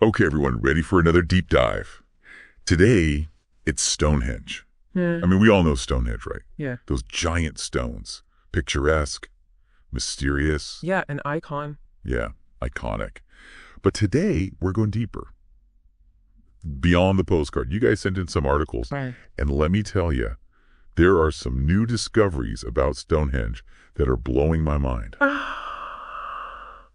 Okay, everyone, ready for another deep dive? Today, it's Stonehenge. Yeah. I mean, we all know Stonehenge, right? Yeah. Those giant stones. Picturesque, mysterious. Yeah, an icon. Yeah, iconic. But today, we're going deeper. Beyond the postcard. You guys sent in some articles. Right. And let me tell you, there are some new discoveries about Stonehenge that are blowing my mind.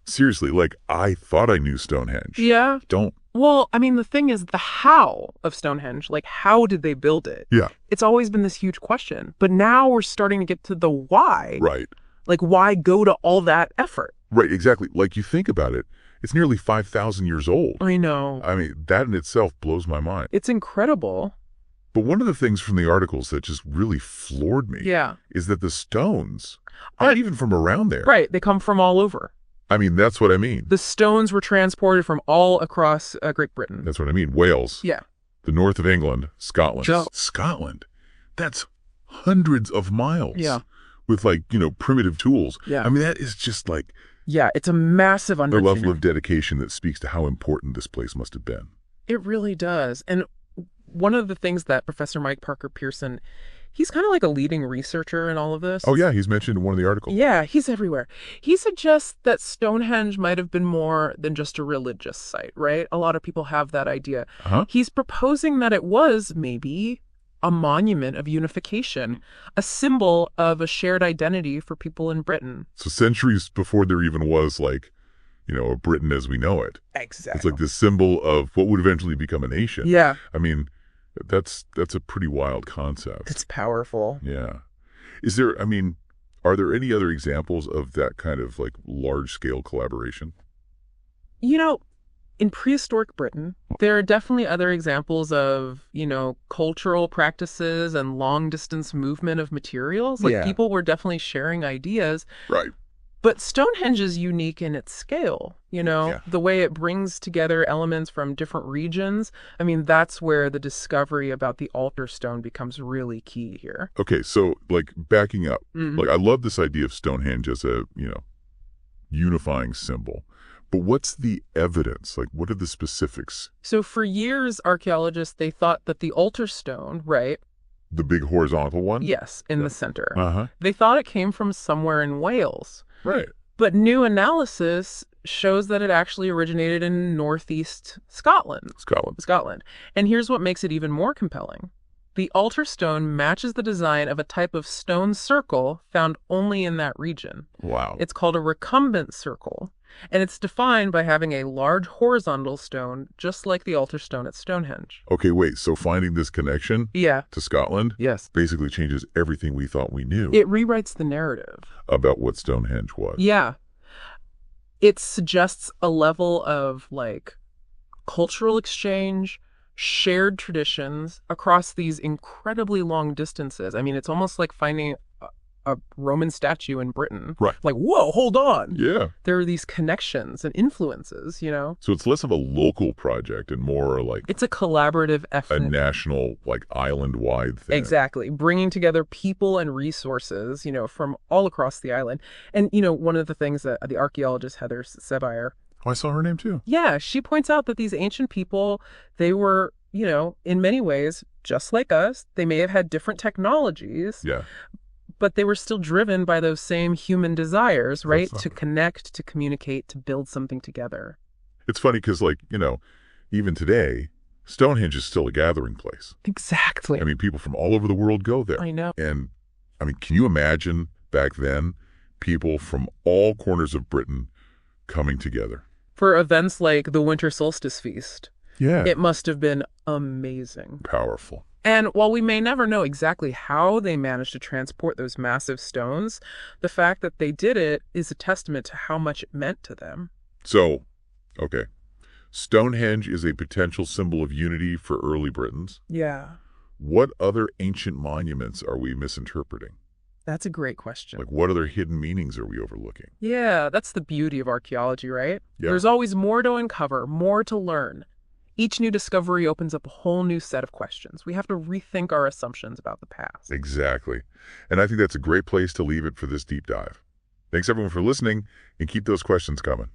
Seriously, like, I thought I knew Stonehenge. Yeah. Don't. Well, I mean, the thing is the how of Stonehenge. Like, how did they build it? Yeah. It's always been this huge question. But now we're starting to get to the why. Right. Like, why go to all that effort? Right, exactly. Like, you think about it, it's nearly 5,000 years old. I know. I mean, that in itself blows my mind. It's incredible. But one of the things from the articles that just really floored me Yeah. is that the stones aren't even from around there. Right. They come from all over. I mean, that's what I mean. The stones were transported from all across Great Britain. That's what I mean. Wales. Yeah. The north of England. Scotland. Joe. Scotland. That's hundreds of miles. Yeah. With, like, primitive tools. Yeah. I mean, that is just like Yeah, it's a massive the undertaking. level of dedication that speaks to how important this place must have been. It really does. And one of the things that Professor Mike Parker Pearson, he's kind of like a leading researcher in all of this. Oh, yeah. He's mentioned in one of the articles. Yeah, he's everywhere. He suggests that Stonehenge might have been more than just a religious site, right? A lot of people have that idea. Uh-huh. He's proposing that it was maybe a monument of unification, a symbol of a shared identity for people in Britain. So centuries before there even was, like, a Britain as we know it. Exactly. It's like this symbol of what would eventually become a nation. Yeah. I mean, that's a pretty wild concept. It's powerful. Yeah. Are there any other examples of that kind of, like, large-scale collaboration? In prehistoric Britain, there are definitely other examples of, cultural practices and long-distance movement of materials. Like, Yeah. people were definitely sharing ideas. Right. But Stonehenge is unique in its scale, Yeah. the way it brings together elements from different regions. I mean, that's where the discovery about the altar stone becomes really key here. Okay, so, like, backing up. Mhm. Like, I love this idea of Stonehenge as a, unifying symbol. But what's the evidence? Like, what are the specifics? So for years, archaeologists, they thought that the altar stone, right? The big horizontal one? Yes, in the center. Uh-huh. They thought it came from somewhere in Wales. Right. But new analysis shows that it actually originated in northeast Scotland. And here's what makes it even more compelling. The altar stone matches the design of a type of stone circle found only in that region. Wow. It's called a recumbent circle, and it's defined by having a large horizontal stone, just like the altar stone at Stonehenge. Okay, wait, so finding this connection Yeah. to Scotland Yes. basically changes everything we thought we knew It rewrites the narrative. about what Stonehenge was. Yeah. It suggests a level of, like, cultural exchange, shared traditions across these incredibly long distances. I mean, it's almost like finding a Roman statue in Britain. Right. Like, whoa, hold on. Yeah. There are these connections and influences, So it's less of a local project and more like It's a collaborative a effort. national, like, island-wide thing. Exactly. Bringing together people and resources, from all across the island. And, one of the things that the archaeologist Heather Sebeyer, Oh, I saw her name too. yeah, she points out that these ancient people, they were, in many ways, just like us. They may have had different technologies, Yeah. but they were still driven by those same human desires, right? That's To connect, to communicate, to build something together. It's funny because, like, even today, Stonehenge is still a gathering place. Exactly. I mean, people from all over the world go there. I know. And, I mean, can you imagine back then people from all corners of Britain coming together? For events like the Winter Solstice Feast, Yeah. it must have been amazing. Powerful. And while we may never know exactly how they managed to transport those massive stones, the fact that they did it is a testament to how much it meant to them. So, okay. Stonehenge is a potential symbol of unity for early Britons. Yeah. What other ancient monuments are we misinterpreting? That's a great question. Like, what other hidden meanings are we overlooking? Yeah, that's the beauty of archaeology, right? Yeah. There's always more to uncover, more to learn. Each new discovery opens up a whole new set of questions. We have to rethink our assumptions about the past. Exactly. And I think that's a great place to leave it for this deep dive. Thanks, everyone, for listening, and keep those questions coming.